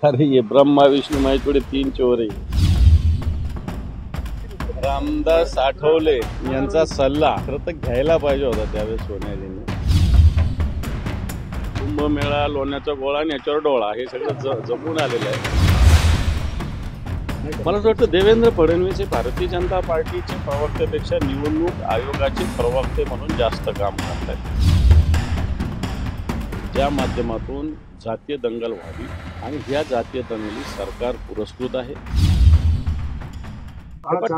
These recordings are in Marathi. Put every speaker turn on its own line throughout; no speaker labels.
अरे ये ब्रह्मा विष्णू महेश तीन चोर आहे. रामदास आठवले यांचा सल्ला खरं तर घ्यायला पाहिजे होता त्यावेळेस सोनियाजींनी. कुंभमेळा, लोण्याचा गोळा आणि याच्यावर डोळा हे सगळं जमून आलेलं आहे. मला असं वाटतं देवेंद्र फडणवीस हे भारतीय जनता पार्टीचे प्रवक्त्यापेक्षा निवडणूक आयोगाचे प्रवक्ते म्हणून जास्त काम करतात. ज्या माध्यमातून जातीय दंगल व्हावी आणि ह्या जातीय दंगली सरकार पुरस्कृत आहे.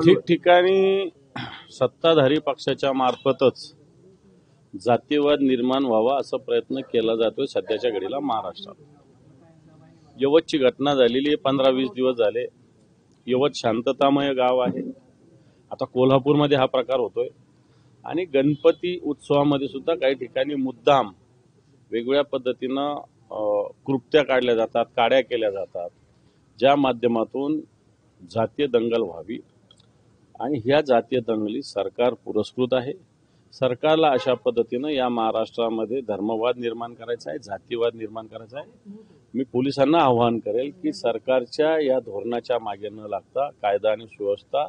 ठिकठिकाणी सत्ताधारी पक्षाच्या मार्फतच जातीयवाद निर्माण व्हावा असा प्रयत्न केला जातोय सध्याच्या घडीला महाराष्ट्रात. यवतची घटना झालेली 15-20 दिवस झाले. यवत शांततामय गाव आहे. आता कोल्हापूरमध्ये हा प्रकार होतोय आणि गणपती उत्सवामध्ये सुद्धा काही ठिकाणी मुद्दाम वेगवेगळ्या पद्धतीनं कृत्या काढल्या जातात, काड्या केल्या जातात, ज्या माध्यमातून जातीय दंगल व्हावी आणि ह्या जातीय दंगली सरकार पुरस्कृत आहे. सरकारला अशा पद्धतीनं या महाराष्ट्रामध्ये धर्मवाद निर्माण करायचा आहे, जातीयवाद निर्माण करायचा आहे. मी पोलिसांना आवाहन करेल की सरकारच्या या धोरणाच्या मागे न लागता कायदा आणि सुव्यवस्था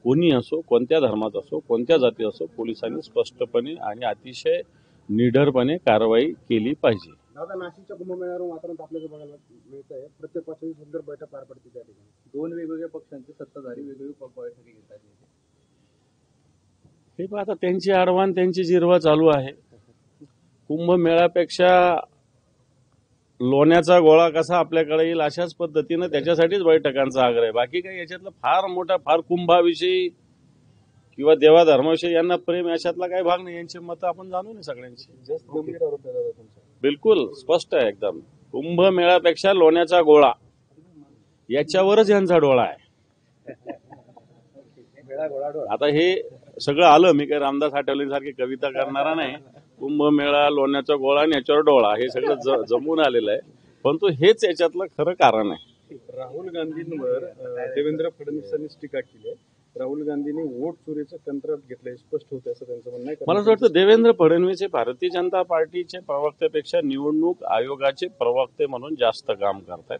कोणी असो, कोणत्या धर्मात असो, कोणत्या जाती असो, पोलिसांनी स्पष्टपणे आणि अतिशय निडरपणे कारवाई केली पाहिजे.
दादा, नाशिकच्या कुंभमेळ्यावर वातावरण आपल्याला बघायला मिळत आहे. प्रत्येक पक्षाची सुंदर बैठक पार पडते त्या ठिकाणी. दोन वेगवेगळ्या पक्षांचे सत्ताधारी वेगवेगळ्या बैठकी घेतात.
हे पण आता त्यांची आडवान त्यांची जिरवा चालू आहे. कुंभमेळ्यापेक्षा लोण्याचा गोळा कसा आपल्याकडे येईल अशाच पद्धतीनं त्याच्यासाठीच बैठकांचा आग्रह आहे. बाकी काही याच्यातलं फार कुंभाविषयी किंवा देवाधर्माविषयी यांना प्रेम याच्यातला काही भाग नाही. यांची मतं आपण जाणून आहे सगळ्यांची.
जास्त गंभीर आरोप आहे दादा तुमचा.
बिलकुल स्पष्ट आहे एकदम. कुंभमेळ्यापेक्षा लोण्याचा गोळा याच्यावरच यांचा डोळा आहे. आता हे सगळं आलं. मी काही रामदास आठवलेसारखी कविता करणारा नाही. कुंभमेळा, लोण्याचा गोळा आणि याच्यावर डोळा हे सगळं जमून आलेलं आहे. परंतु हेच याच्यातलं खरं कारण आहे.
राहुल गांधींवर देवेंद्र फडणवीसांनी टीका केली आहे. राहुल गांधींनी वोट चोरीचं कंत्राट घेतलंय स्पष्ट होतं असं त्यांचं म्हणणं आहे.
मला असं वाटतं देवेंद्र फडणवीस हे भारतीय जनता पार्टीचे प्रवक्त्यापेक्षा निवडणूक आयोगाचे प्रवक्ते म्हणून जास्त काम करतात.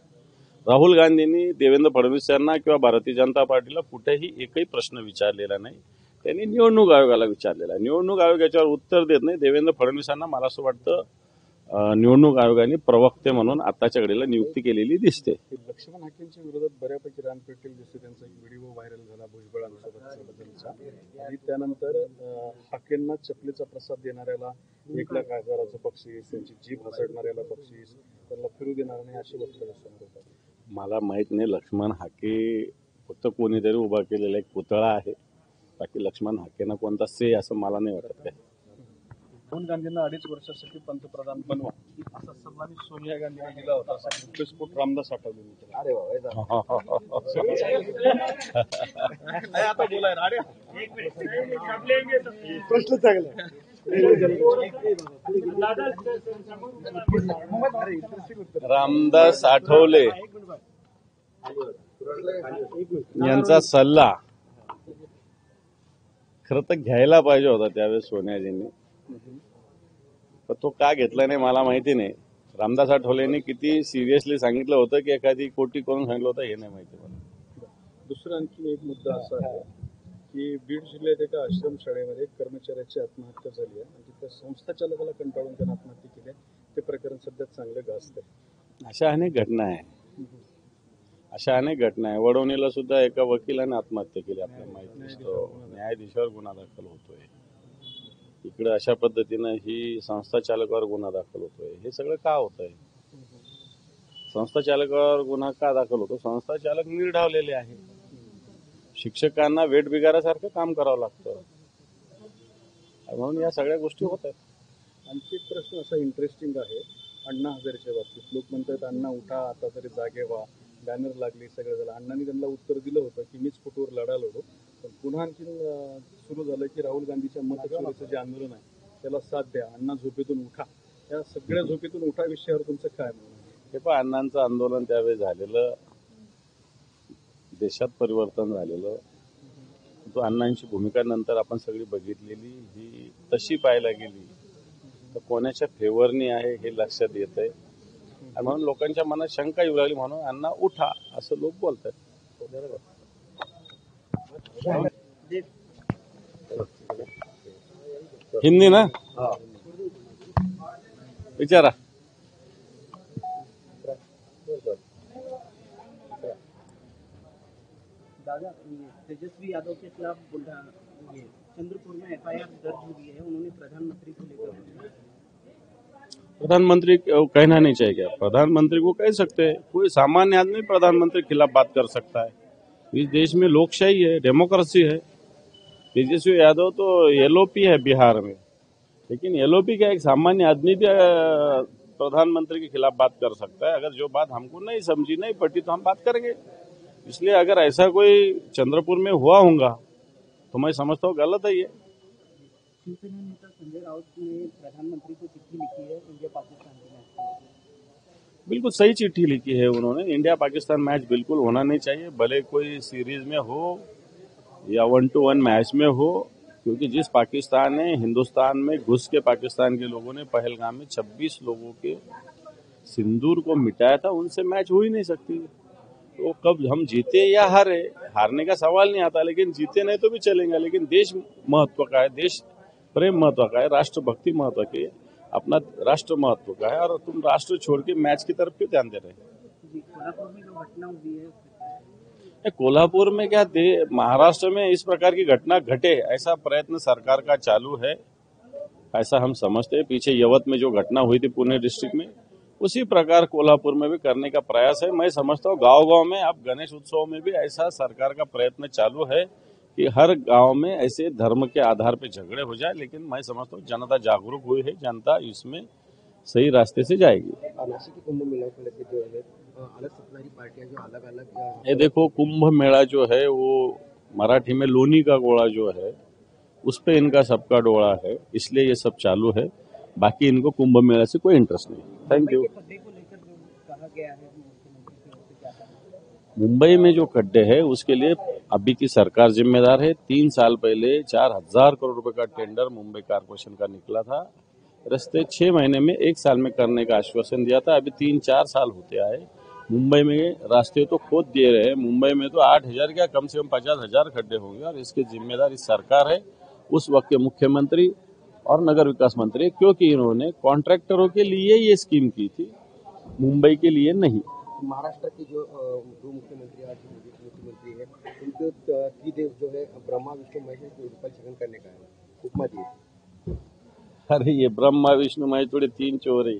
राहुल गांधींनी देवेंद्र फडणवीस यांना किंवा भारतीय जनता पार्टीला कुठेही एकही प्रश्न विचारलेला नाही. त्यांनी निवडणूक आयोगाला विचारलेला आहे. निवडणूक आयोग याच्यावर उत्तर देत नाही. देवेंद्र फडणवीसांना मला असं वाटतं निवडणूक आयोगाने प्रवक्ते म्हणून आताच्या घडीला नियुक्ती केलेली दिसते.
लक्ष्मण हाकेंच्या विरोधात बऱ्यापैकी रान पेटेल दिसते. त्यांचा एक व्हिडिओ व्हायरल झाला भुजबळांसोबतचा आणि त्यानंतर हाकेंना चपलीचा प्रसाद देणाऱ्याला 1,00,000 बक्षीस, त्यांची जीभ हसडणाऱ्याला बक्षीस, त्यांना फिरू देणार नाही अशी वक्तव्य समोर येतात.
मला माहित नाही. लक्ष्मण हाके फक्त कोणीतरी उभा केलेला एक पुतळा आहे. बाकी लक्ष्मण हाकेंना कोणता से असं मला नाही वाटत काय.
राहुल गांधींना 2.5 वर्षासाठी पंतप्रधान बनवा असा सल्ला सोनिया गांधींनी दिला होता असा घटस्फोट रामदास आठवलेंनी केला. अरे आता बोलाय प्रश्न चांगला.
रामदास आठवले यांचा सल्ला खरं तर घ्यायला पाहिजे होता त्यावेळेस सोनियाजींनी. पण तो का घेतला नाही मला माहिती नाही. रामदास आठवलेंनी किती सिरियसली सांगितलं होतं की एखादी कोटी करून सांगितलं होतं हे नाही माहिती मला.
दुसरा आणखी एक मुद्दा असा आहे की बीड जिल्ह्यात एका आश्रमशाळेमध्ये कर्मचाऱ्याची आत्महत्या झाली आहे आणि तिथं संस्थाचालकाला कंटाळून त्यानं आत्महत्या केली आहे. ते प्रकरण सध्या चांगलं गाजतंय.
अशा अनेक घटना आहे. वडवणीला सुद्धा एका वकिलाने आत्महत्या केली. आपल्याला माहिती नसतो. न्यायाधीशावर गुन्हा दाखल होतोय. इकडे अशा पद्धतीनं ही संस्था चालकावर गुन्हा दाखल होतोय. हे सगळं का होतंय? संस्था चालकावर गुन्हा का दाखल होतो? संस्था चालक निर्ढावलेले आहे. शिक्षकांना वेठ बिगारासारखं काम करावं लागतं. म्हणून या सगळ्या गोष्टी होत आहेत.
आणखी एक प्रश्न असा इंटरेस्टिंग आहे अण्णा हजारेच्या बाबतीत. लोक म्हणतात अण्णा उठा, आता तरी जागे व्हा, बॅनर लागली, सगळं झालं. अण्णांनी त्यांना उत्तर दिलं होतं की मीच फोटोवर लढा लढू. पण पुन्हा आणखी सुरू झालं की राहुल गांधीच्या मतचोरीचं जे आंदोलन आहे त्याला साथ द्या, अण्णा झोपेतून उठा. या सगळ्या झोपेतून उठा विषयावर तुमचं काय म्हणणं आहे?
हे पण अण्णांचं आंदोलन त्यावेळी झालेलं, देशात परिवर्तन झालेलं. तो अण्णांची भूमिका नंतर आपण सगळी बघितलेली ही तशी पाहायला गेली तर कोणाच्या फेवरनी आहे हे लक्षात येत आहे. आणि म्हणून लोकांच्या मनात शंका येऊ लागली, म्हणून अण्णा उठा असं लोक बोलतात. हिंदी ना विचारा.
दादा, तेजस्वी यादव के खिलाफ चंद्रपुर में एफआईआर दर्ज हुई है, उन्होंने प्रधानमंत्री को लेकर
प्रधानमंत्री को कहना नहीं चाहिए क्या? प्रधानमंत्री को कह सकते हैं, कोई सामान्य आदमी प्रधानमंत्री के खिलाफ बात कर सकता है. इस देश में लोकशाही है, डेमोक्रेसी है. तेजस्वी यादव तो एलओपी है बिहार में, लेकिन एलओपी का एक सामान्य आदमी भी प्रधानमंत्री के खिलाफ बात कर सकता है. अगर जो बात हमको नहीं समझी, नहीं पटी, तो हम बात करेंगे. इसलिए अगर ऐसा कोई चंद्रपुर में हुआ होगा तो मैं समझता हूँ गलत है ये.
शिवसेना नेता संजय राउत ने प्रधानमंत्री को चिट्ठी लिखी है इंडिया पाकिस्तान के मैच.
बिल्कुल सही चिट्ठी लिखी है उन्होंने. इंडिया पाकिस्तान मैच बिल्कुल होना नहीं चाहिए, भले कोई सीरीज में हो या 1-1 मैच में हो, क्योंकि जिस पाकिस्तान ने हिंदुस्तान में घुस के पाकिस्तान के लोगों ने पहलगाम में 26 लोगों के सिंदूर को मिटाया था, उनसे मैच हो ही नहीं सकती. तो कब हम जीते या हारे, हारने का सवाल नहीं आता, लेकिन जीते नहीं तो भी चलेंगे. लेकिन देश महत्व का है, देश प्रेम महत्व का है, राष्ट्रभक्ति महत्व की है, अपना राष्ट्र महत्व का है. और तुम राष्ट्र छोड़ के मैच की तरफ क्यों ध्यान दे रहे हैं?
कोल्हापुर में जो घटना हुई है,
कोल्हापुर में क्या महाराष्ट्र में इस प्रकार की घटना घटे ऐसा प्रयत्न सरकार का चालू है, ऐसा हम समझते हैं. पीछे यवत में जो घटना हुई थी पुणे डिस्ट्रिक्ट में, उसी प्रकार कोल्हापुर में भी करने का प्रयास है. मैं समझता हूँ गांव-गांव में, अब गणेश उत्सव में भी ऐसा सरकार का प्रयत्न चालू है कि हर गांव में ऐसे धर्म के आधार पर झगड़े हो जाए. लेकिन मैं समझता हूँ जनता जागरूक हुई है, जनता इसमें सही रास्ते से जाएगी.
नासिक के कुंभ मेला को लेकर जो है अलग सत्ताधारी पार्टियां जो अलग अलग,
ये देखो, कुंभ मेला जो है वो मराठी में लोनी का गोला जो है, उस पे इनका सबका डोळा है, इसलिए ये सब चालू है. बाकी इनको कुंभ मेला से कोई इंटरेस्ट नहीं. Thank you.
खड्डे को लेकर जो कहा गया है मुख्यमंत्री की ओर से, क्या कहा?
मुंबई में जो खड्डे है उसके लिए अभी की सरकार जिम्मेदार है. 3 साल पहले 4,000 करोड़ रुपए का टेंडर मुंबई कारपोरेशन का निकला था. रस्ते 6 महीने में 1 साल में करने का आश्वासन दिया था. अभी 3-4 साल होते आए. मुंबई में रास्ते तो खोद दिए रहे. मुंबई में तो 8,000 क्या कम से कम 50,000 खड्डे होंगे, और इसके जिम्मेदार इस सरकार है, उस वक्त के मुख्यमंत्री और नगर विकास मंत्री, क्योंकि इन्होंने कॉन्ट्रैक्टरों के लिए ये स्कीम की थी, मुंबई के लिए नहीं.
महाराष्ट्र की जो मुख्यमंत्री आज मुख्यमंत्री है, उनको त्रिदेव जो है ब्रह्मा विष्णु महेश को रूपांतरण करने का है उपमा दी.
अरे ये ब्रह्मा विष्णु महेश थोड़े 3 चोर है.